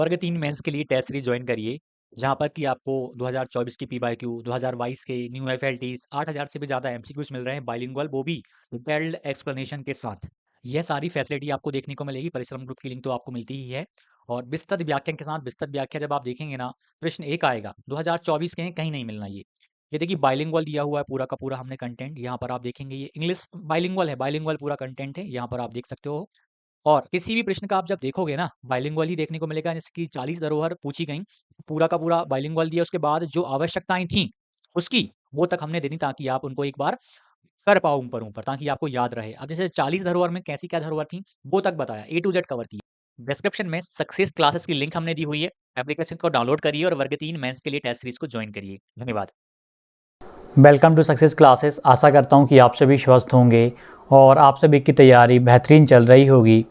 वर्ग 3 मेंस के लिए टेस्ट सीरीज ज्वाइन करिए, जहाँ पर कि आपको 2024 की पीवाईक्यू, 2022 के न्यू एफएलटीज, 8000 से भी ज़्यादा एमसीक्यूज मिल रहे हैं बाइलिंगुअल, वो भी डिटेल्ड एक्सप्लेनेशन के साथ। यह सारी फैसिलिटी आपको देखने को मिलेगी। परिश्रम ग्रुप की लिंक तो आपको मिलती ही है। और विस्तृत व्याख्यान के साथ विस्तृत व्याख्या जब आप देखेंगे ना, प्रश्न एक आएगा 2024 के हैं, कहीं नहीं मिलना ये देखिए बाइलिंगुअल दिया हुआ है पूरा का पूरा हमने कंटेंट। यहाँ पर आप देखेंगे ये इंग्लिश बाइलिंगुअल है, बाइलिंगुअल पूरा कंटेंट है, यहाँ पर आप देख सकते हो। और किसी भी प्रश्न का आप जब देखोगे ना, बाइलिंगुअल ही देखने को मिलेगा। जैसे कि 40 धरोहर पूछी गई, पूरा का पूरा बाइलिंगुअल दिया, उसके बाद जो आवश्यकताएं थी उसकी वो तक हमने दे दी, ताकि आप उनको एक बार कर पाओ ऊपर ऊपर, ताकि आपको याद रहे। अब जैसे 40 धरोहर में कैसी क्या धरोहर थी वो तक बताया, ए टू जेड कवर किया। डिस्क्रिप्शन में सक्सेस क्लासेस की लिंक हमने दी हुई है, एप्लीकेशन को डाउनलोड करिए और वर्ग 3 मेंस के लिए टेस्ट सीरीज को ज्वाइन करिए। धन्यवाद। Welcome to Success Classes. आशा करता हूँ कि आप सभी स्वस्थ होंगे और आप सभी की तैयारी बेहतरीन चल रही होगी।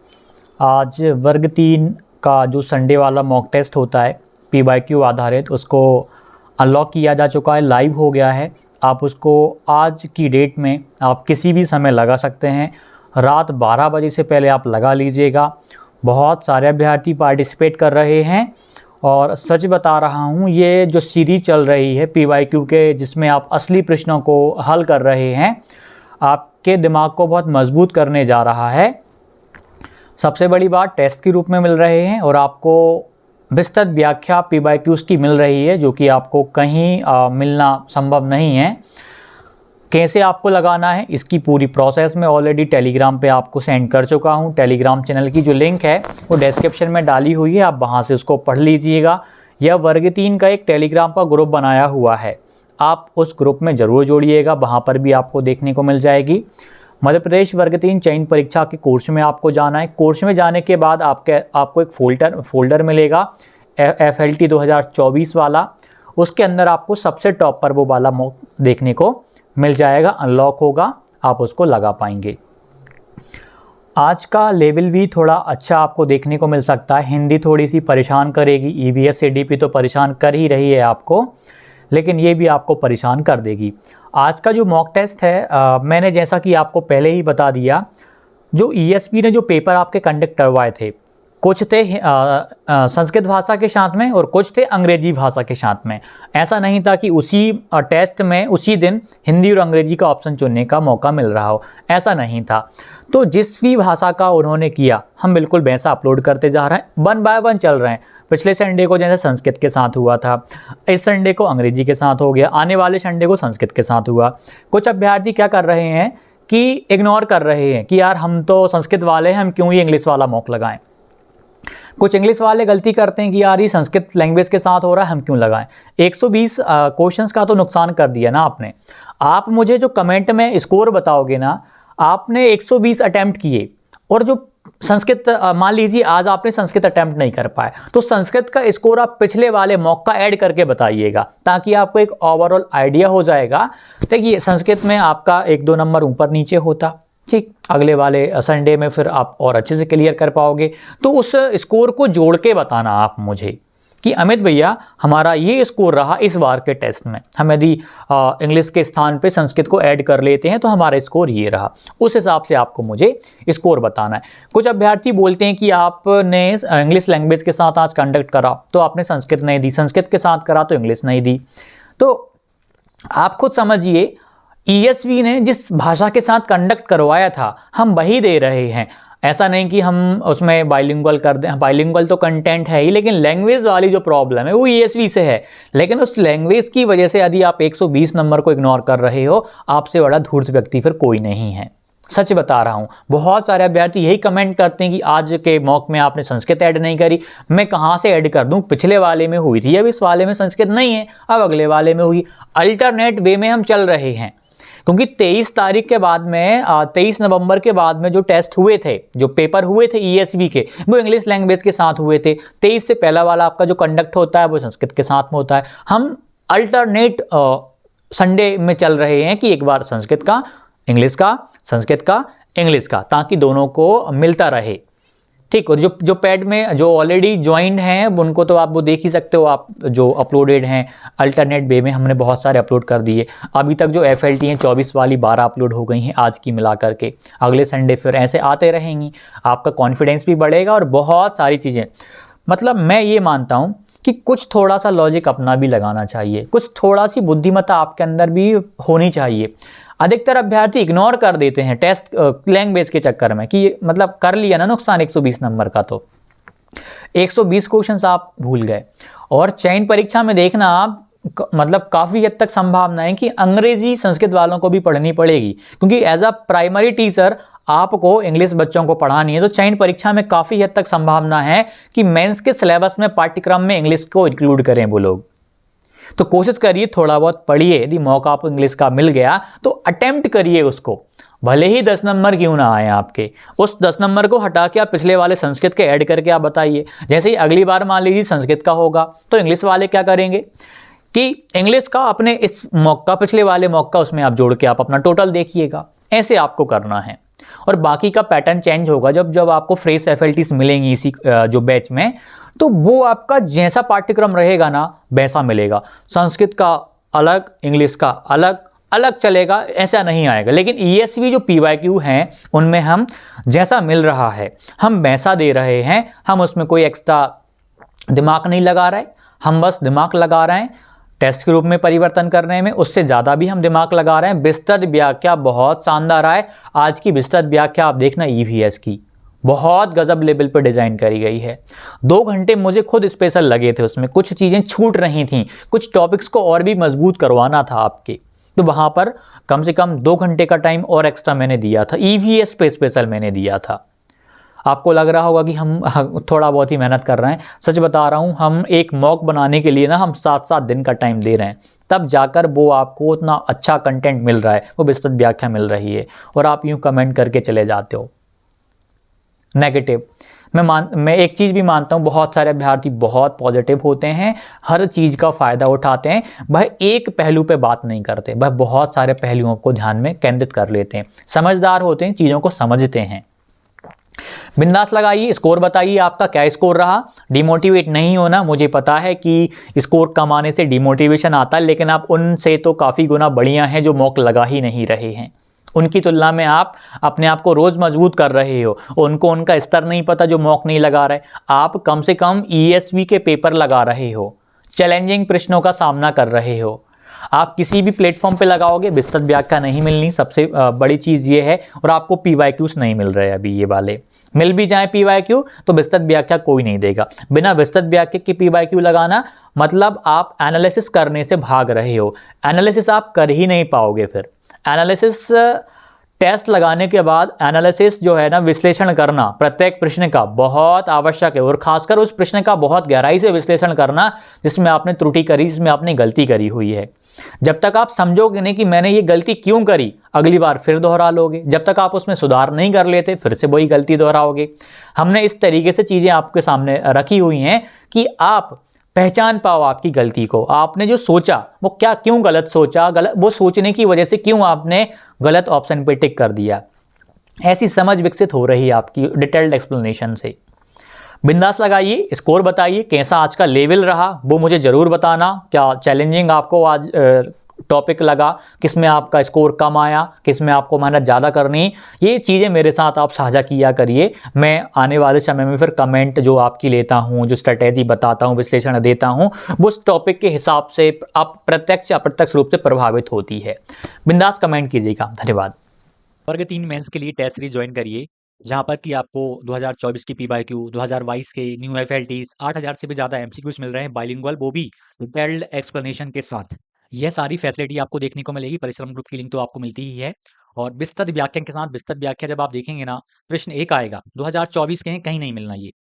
आज वर्ग 3 का जो संडे वाला मॉक टेस्ट होता है पीवाईक्यू आधारित, उसको अनलॉक किया जा चुका है, लाइव हो गया है। आप उसको आज की डेट में आप किसी भी समय लगा सकते हैं। रात 12 बजे से पहले आप लगा लीजिएगा। बहुत सारे अभ्यर्थी पार्टिसिपेट कर रहे हैं और सच बता रहा हूँ, ये जो सीरीज चल रही है पीवाईक्यू के, जिसमें आप असली प्रश्नों को हल कर रहे हैं, आपके दिमाग को बहुत मजबूत करने जा रहा है। सबसे बड़ी बात, टेस्ट के रूप में मिल रहे हैं और आपको विस्तृत व्याख्या पीवाईक्यूज़ की मिल रही है, जो कि आपको कहीं मिलना संभव नहीं है। कैसे आपको लगाना है इसकी पूरी प्रोसेस में ऑलरेडी टेलीग्राम पे आपको सेंड कर चुका हूँ। टेलीग्राम चैनल की जो लिंक है वो डिस्क्रिप्शन में डाली हुई है, आप वहाँ से उसको पढ़ लीजिएगा। यह वर्ग 3 का एक टेलीग्राम का ग्रुप बनाया हुआ है, आप उस ग्रुप में ज़रूर जोड़िएगा, वहाँ पर भी आपको देखने को मिल जाएगी। मध्य प्रदेश वर्ग 3 चयन परीक्षा के कोर्स में आपको जाना है। कोर्स में जाने के बाद आपको एक फोल्डर मिलेगा FLT 2024 वाला। उसके अंदर आपको सबसे टॉप पर वो वाला मॉक देखने को मिल जाएगा, अनलॉक होगा, आप उसको लगा पाएंगे। आज का लेवल भी थोड़ा अच्छा आपको देखने को मिल सकता है। हिंदी थोड़ी सी परेशान करेगी, EVS CDP तो परेशान कर ही रही है आपको, लेकिन ये भी आपको परेशान कर देगी। आज का जो मॉक टेस्ट है, मैंने जैसा कि आपको पहले ही बता दिया, जो ESP ने जो पेपर आपके कंडक्ट करवाए थे, कुछ थे संस्कृत भाषा के साथ में और कुछ थे अंग्रेजी भाषा के साथ में। ऐसा नहीं था कि उसी टेस्ट में उसी दिन हिंदी और अंग्रेजी का ऑप्शन चुनने का मौका मिल रहा हो, ऐसा नहीं था। तो जिस भी भाषा का उन्होंने किया, हम बिल्कुल वैसा अपलोड करते जा रहे हैं, 1 बाय 1 चल रहे हैं। पिछले संडे को जैसे संस्कृत के साथ हुआ था, इस संडे को अंग्रेजी के साथ हो गया, आने वाले संडे को संस्कृत के साथ हुआ। कुछ अभ्यर्थी क्या कर रहे हैं कि इग्नोर कर रहे हैं कि यार हम तो संस्कृत वाले हैं, हम क्यों ही इंग्लिश वाला मॉक लगाएं। कुछ इंग्लिश वाले गलती करते हैं कि यार ये संस्कृत लैंग्वेज के साथ हो रहा है, हम क्यों लगाएं। 120 क्वेश्चंस का तो नुकसान कर दिया ना आपने। आप मुझे जो कमेंट में स्कोर बताओगे ना, आपने 120 अटेम्प्ट किए और जो संस्कृत मान लीजिए आज आपने संस्कृत अटेम्प्ट नहीं कर पाए, तो संस्कृत का स्कोर आप पिछले वाले मॉक का ऐड करके बताइएगा, ताकि आपको एक ओवरऑल आइडिया हो जाएगा। देखिए संस्कृत में आपका 1-2 नंबर ऊपर नीचे होता, ठीक, अगले वाले संडे में फिर आप और अच्छे से क्लियर कर पाओगे। तो उस स्कोर को जोड़ के बताना आप मुझे कि अमित भैया हमारा ये स्कोर रहा इस बार के टेस्ट में, हम यदि इंग्लिश के स्थान पे संस्कृत को ऐड कर लेते हैं तो हमारा स्कोर ये रहा। उस हिसाब से आपको मुझे स्कोर बताना है। कुछ अभ्यर्थी बोलते हैं कि आपने इंग्लिश लैंग्वेज के साथ आज कंडक्ट करा तो आपने संस्कृत नहीं दी, संस्कृत के साथ करा तो इंग्लिश नहीं दी। तो आप खुद समझिए, ESV ने जिस भाषा के साथ कंडक्ट करवाया था हम वही दे रहे हैं। ऐसा नहीं कि हम उसमें बाइलिंगुअल कर दें, बाइलिंगुअल तो कंटेंट है ही, लेकिन लैंग्वेज वाली जो प्रॉब्लम है वो ESV से है। लेकिन उस लैंग्वेज की वजह से यदि आप 120 नंबर को इग्नोर कर रहे हो, आपसे बड़ा धूर्त व्यक्ति फिर कोई नहीं है। सच बता रहा हूँ, बहुत सारे अभ्यर्थी यही कमेंट करते हैं कि आज के मॉक में आपने संस्कृत ऐड नहीं करी। मैं कहाँ से ऐड कर दूँ, पिछले वाले में हुई थी, अब इस वाले में संस्कृत नहीं है, अब अगले वाले में हुई। अल्टरनेट वे में हम चल रहे हैं, क्योंकि 23 तारीख के बाद में 23 नवंबर के बाद में जो टेस्ट हुए थे, जो पेपर हुए थे ESV के, वो इंग्लिश लैंग्वेज के साथ हुए थे। 23 से पहला वाला आपका जो कंडक्ट होता है वो संस्कृत के साथ में होता है। हम अल्टरनेट संडे में चल रहे हैं कि एक बार संस्कृत का इंग्लिश का, संस्कृत का इंग्लिश का, ताकि दोनों को मिलता रहे। ठीक, और जो पैड में जो ऑलरेडी ज्वाइंड हैं उनको तो आप वो देख ही सकते हो, आप जो अपलोडेड हैं अल्टरनेट वे में हमने बहुत सारे अपलोड कर दिए। अभी तक जो FLT हैं 24 वाली 12 अपलोड हो गई हैं आज की मिला करके। अगले संडे फिर ऐसे आते रहेंगी, आपका कॉन्फिडेंस भी बढ़ेगा और बहुत सारी चीज़ें। मतलब मैं ये मानता हूँ कि कुछ थोड़ा सा लॉजिक अपना भी लगाना चाहिए, कुछ थोड़ा सी बुद्धिमत्ता आपके अंदर भी होनी चाहिए। अधिकतर अभ्यर्थी इग्नोर कर देते हैं टेस्ट लैंग्वेज के चक्कर में कि मतलब कर लिया ना नुकसान 120 नंबर का, तो 120 क्वेश्चंस आप भूल गए। और चयन परीक्षा में देखना आप मतलब काफ़ी हद तक संभावना है कि अंग्रेजी संस्कृत वालों को भी पढ़नी पड़ेगी, क्योंकि एज अ प्राइमरी टीचर आपको इंग्लिश बच्चों को पढ़ानी है, तो चयन परीक्षा में काफ़ी हद तक संभावना है कि मेंस के सिलेबस में पाठ्यक्रम में इंग्लिश को इंक्लूड करें वो लोग। तो कोशिश करिए, थोड़ा बहुत पढ़िए, यदि मौका आपको इंग्लिश का मिल गया तो अटेम्प्ट करिए उसको, भले ही 10 नंबर क्यों ना आए आपके, उस 10 नंबर को हटा के आप पिछले वाले संस्कृत के ऐड करके आप बताइए। जैसे ही अगली बार मान लीजिए संस्कृत का होगा तो इंग्लिश वाले क्या करेंगे कि इंग्लिश का अपने इस मौका पिछले वाले मौका उसमें आप जोड़ के आप अपना टोटल देखिएगा। ऐसे आपको करना है और बाकी का पैटर्न चेंज होगा जब जब आपको फ्रेश एफएलटीज मिलेंगी इसी जो बैच में, तो वो आपका जैसा पाठ्यक्रम रहेगा ना वैसा मिलेगा। संस्कृत का अलग, इंग्लिश का अलग अलग चलेगा, ऐसा नहीं आएगा। लेकिन ईएसवी जो पीवाईक्यू हैं उनमें हम जैसा मिल रहा है हम वैसा दे रहे हैं, हम उसमें कोई एक्स्ट्रा दिमाग नहीं लगा रहे, हम बस दिमाग लगा रहे हैं टेस्ट के रूप में परिवर्तन करने में, उससे ज़्यादा भी हम दिमाग लगा रहे हैं। विस्तृत व्याख्या बहुत शानदार है, आज की विस्तृत व्याख्या आप देखना ईवीएस की बहुत गजब लेवल पर डिजाइन करी गई है। 2 घंटे मुझे खुद स्पेशल लगे थे, उसमें कुछ चीज़ें छूट रही थी, कुछ टॉपिक्स को और भी मजबूत करवाना था आपके, तो वहाँ पर कम से कम 2 घंटे का टाइम और एक्स्ट्रा मैंने दिया था, ईवीएस पे स्पेशल मैंने दिया था। आपको लग रहा होगा कि हम थोड़ा बहुत ही मेहनत कर रहे हैं, सच बता रहा हूँ, हम एक मॉक बनाने के लिए ना हम 7-7 दिन का टाइम दे रहे हैं, तब जाकर वो आपको उतना अच्छा कंटेंट मिल रहा है, वो विस्तृत व्याख्या मिल रही है, और आप यूँ कमेंट करके चले जाते हो नेगेटिव। मैं एक चीज़ भी मानता हूँ, बहुत सारे अभ्यर्थी बहुत पॉजिटिव होते हैं, हर चीज़ का फ़ायदा उठाते हैं, वह एक पहलू पे बात नहीं करते, वह बहुत सारे पहलुओं को ध्यान में केंद्रित कर लेते हैं, समझदार होते हैं, चीज़ों को समझते हैं। बिंदास लगाइए, स्कोर बताइए आपका क्या स्कोर रहा। डिमोटिवेट नहीं होना, मुझे पता है कि स्कोर कम आने से डिमोटिवेशन आता है, लेकिन आप उनसे तो काफ़ी गुना बढ़िया हैं जो मॉक लगा ही नहीं रहे हैं। उनकी तुलना में आप अपने आप को रोज़ मजबूत कर रहे हो, उनको उनका स्तर नहीं पता जो मॉक नहीं लगा रहे। आप कम से कम ईएसवी के पेपर लगा रहे हो, चैलेंजिंग प्रश्नों का सामना कर रहे हो। आप किसी भी प्लेटफॉर्म पे लगाओगे विस्तृत व्याख्या नहीं मिलनी, सबसे बड़ी चीज़ ये है, और आपको पीवाईक्यूज नहीं मिल रहे अभी, ये वाले मिल भी जाए पीवाईक्यू तो विस्तृत व्याख्या कोई नहीं देगा। बिना विस्तृत व्याख्या की पीवाईक्यू लगाना मतलब आप एनालिसिस करने से भाग रहे हो, एनालिसिस आप कर ही नहीं पाओगे। फिर एनालिसिस टेस्ट लगाने के बाद एनालिसिस जो है ना, विश्लेषण करना प्रत्येक प्रश्न का बहुत आवश्यक है, और खासकर उस प्रश्न का बहुत गहराई से विश्लेषण करना जिसमें आपने त्रुटि करी, जिसमें आपने गलती करी हुई है। जब तक आप समझोगे नहीं कि मैंने ये गलती क्यों करी, अगली बार फिर दोहरा लोगे। जब तक आप उसमें सुधार नहीं कर लेते, फिर से वही गलती दोहराओगे। हमने इस तरीके से चीज़ें आपके सामने रखी हुई हैं कि आप पहचान पाओ आपकी गलती को, आपने जो सोचा वो क्या, क्यों गलत सोचा, गलत वो सोचने की वजह से क्यों आपने गलत ऑप्शन पे टिक कर दिया। ऐसी समझ विकसित हो रही है आपकी डिटेल्ड एक्सप्लेनेशन से। बिंदास लगाइए, स्कोर बताइए कैसा आज का लेवल रहा, वो मुझे ज़रूर बताना। क्या चैलेंजिंग आपको आज टॉपिक लगा, किस में आपका स्कोर कम आया, किस में आपको मेहनत ज़्यादा करनी, ये चीज़ें मेरे साथ आप साझा किया करिए। मैं आने वाले समय में फिर कमेंट जो आपकी लेता हूँ, जो स्ट्रेटेजी बताता हूँ, विश्लेषण देता हूँ, वो उस टॉपिक के हिसाब से आप प्रत्यक्ष या अप्रत्यक्ष रूप से प्रभावित होती है। बिंदास कमेंट कीजिएगा। धन्यवाद। वर्ग 3 मेंस के लिए टेस्ट सीरीज ज्वाइन करिए, जहां पर कि आपको 2024 की पीवाईक्यू, 2022 के न्यू एफएलटीज, 8000 से भी ज़्यादा एमसीक्यूज मिल रहे हैं बाइलिंगुअल, वो भी डिटेल्ड एक्सप्लेनेशन के साथ। यह सारी फैसिलिटी आपको देखने को मिलेगी। परिश्रम ग्रुप की लिंक तो आपको मिलती ही है, और विस्तृत व्याख्या के साथ। विस्तृत व्याख्या जब आप देखेंगे ना, प्रश्न 1 आएगा 2024 के हैं, कहीं नहीं मिलना ये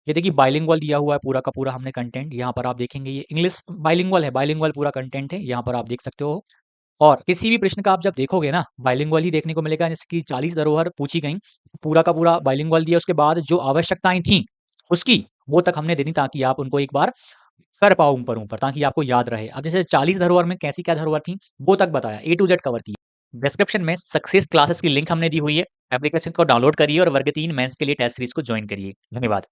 देखिए बाइलिंगुअल दिया हुआ है पूरा का पूरा हमने कंटेंट, यहाँ पर आप देखेंगे ये इंग्लिश बाइलिंगुअल है, बाइलिंगुअल पूरा कंटेंट है, यहाँ पर आप देख सकते हो। और किसी भी प्रश्न का आप जब देखोगे ना, बाइलिंगुअल ही देखने को मिलेगा। जैसे कि 40 धरोहर पूछी गई, पूरा का पूरा बाइलिंगुअल दिया, उसके बाद जो आवश्यकताएं थी उसकी वो तक हमने दे दी, ताकि आप उनको एक बार कर पाओ ऊपर ऊपर, ताकि आपको याद रहे। अब जैसे 40 धरोहर में कैसी क्या धरोहर थी वो तक बताया, A to Z कवर की। डिस्क्रिप्शन में सक्सेस क्लासेस की लिंक हमने दी हुई है, एप्लीकेशन को डाउनलोड करिए और वर्ग 3 मेंस के लिए टेस्ट सीरीज को ज्वाइन करिए। धन्यवाद।